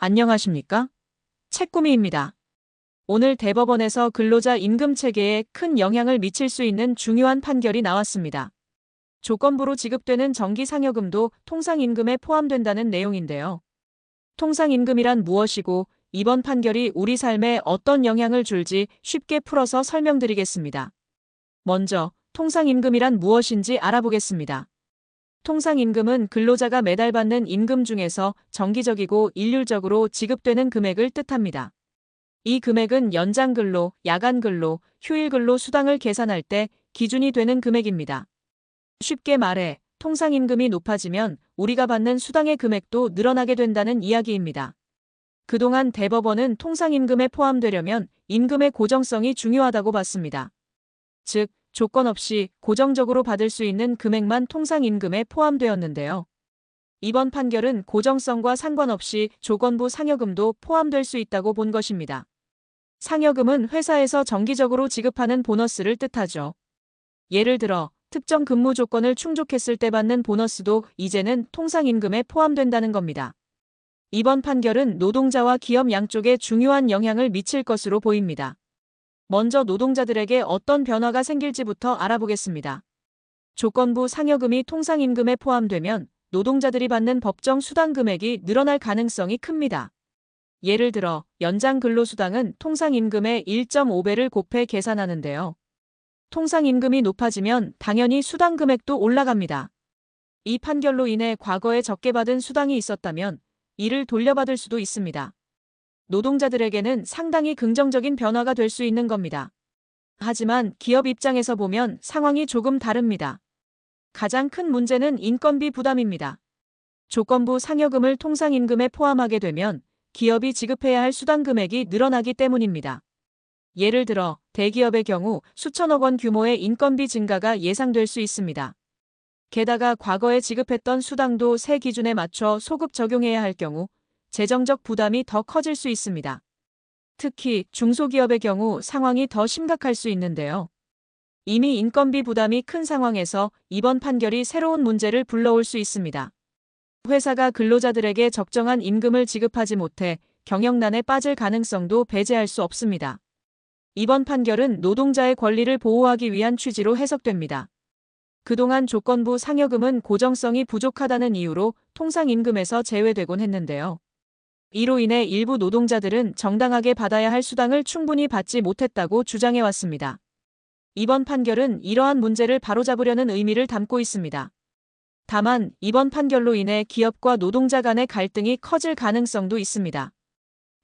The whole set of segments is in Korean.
안녕하십니까? 책꾸미입니다. 오늘 대법원에서 근로자 임금 체계에 큰 영향을 미칠 수 있는 중요한 판결이 나왔습니다. 조건부로 지급되는 정기상여금도 통상임금에 포함된다는 내용인데요. 통상임금이란 무엇이고 이번 판결이 우리 삶에 어떤 영향을 줄지 쉽게 풀어서 설명드리겠습니다. 먼저 통상임금이란 무엇인지 알아보겠습니다. 통상임금은 근로자가 매달 받는 임금 중에서 정기적이고 일률적으로 지급되는 금액을 뜻합니다. 이 금액은 연장근로, 야간근로, 휴일근로 수당을 계산할 때 기준이 되는 금액입니다. 쉽게 말해 통상임금이 높아지면 우리가 받는 수당의 금액도 늘어나게 된다는 이야기입니다. 그동안 대법원은 통상임금에 포함되려면 임금의 고정성이 중요하다고 봤습니다. 즉, 조건 없이 고정적으로 받을 수 있는 금액만 통상임금에 포함되었는데요. 이번 판결은 고정성과 상관없이 조건부 상여금도 포함될 수 있다고 본 것입니다. 상여금은 회사에서 정기적으로 지급하는 보너스를 뜻하죠. 예를 들어 특정 근무 조건을 충족했을 때 받는 보너스도 이제는 통상임금에 포함된다는 겁니다. 이번 판결은 노동자와 기업 양쪽에 중요한 영향을 미칠 것으로 보입니다. 먼저 노동자들에게 어떤 변화가 생길지부터 알아보겠습니다. 조건부 상여금이 통상임금에 포함되면 노동자들이 받는 법정 수당 금액이 늘어날 가능성이 큽니다. 예를 들어 연장 근로수당은 통상임금의 1.5배를 곱해 계산하는데요. 통상임금이 높아지면 당연히 수당 금액도 올라갑니다. 이 판결로 인해 과거에 적게 받은 수당이 있었다면 이를 돌려받을 수도 있습니다. 노동자들에게는 상당히 긍정적인 변화가 될 수 있는 겁니다. 하지만 기업 입장에서 보면 상황이 조금 다릅니다. 가장 큰 문제는 인건비 부담입니다. 조건부 상여금을 통상임금에 포함하게 되면 기업이 지급해야 할 수당 금액이 늘어나기 때문입니다. 예를 들어 대기업의 경우 수천억 원 규모의 인건비 증가가 예상될 수 있습니다. 게다가 과거에 지급했던 수당도 새 기준에 맞춰 소급 적용해야 할 경우 재정적 부담이 더 커질 수 있습니다. 특히 중소기업의 경우 상황이 더 심각할 수 있는데요. 이미 인건비 부담이 큰 상황에서 이번 판결이 새로운 문제를 불러올 수 있습니다. 회사가 근로자들에게 적정한 임금을 지급하지 못해 경영난에 빠질 가능성도 배제할 수 없습니다. 이번 판결은 노동자의 권리를 보호하기 위한 취지로 해석됩니다. 그동안 조건부 상여금은 고정성이 부족하다는 이유로 통상임금에서 제외되곤 했는데요. 이로 인해 일부 노동자들은 정당하게 받아야 할 수당을 충분히 받지 못했다고 주장해왔습니다. 이번 판결은 이러한 문제를 바로잡으려는 의미를 담고 있습니다. 다만 이번 판결로 인해 기업과 노동자 간의 갈등이 커질 가능성도 있습니다.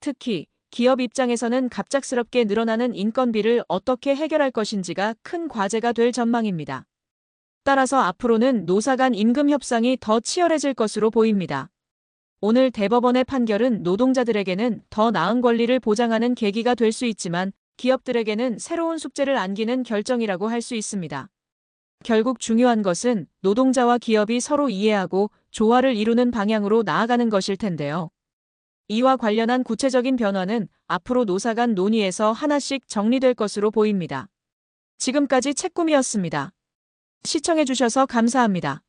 특히 기업 입장에서는 갑작스럽게 늘어나는 인건비를 어떻게 해결할 것인지가 큰 과제가 될 전망입니다. 따라서 앞으로는 노사 간 임금 협상이 더 치열해질 것으로 보입니다. 오늘 대법원의 판결은 노동자들에게는 더 나은 권리를 보장하는 계기가 될 수 있지만 기업들에게는 새로운 숙제를 안기는 결정이라고 할 수 있습니다. 결국 중요한 것은 노동자와 기업이 서로 이해하고 조화를 이루는 방향으로 나아가는 것일 텐데요. 이와 관련한 구체적인 변화는 앞으로 노사 간 논의에서 하나씩 정리될 것으로 보입니다. 지금까지 책꾸미였습니다. 시청해주셔서 감사합니다.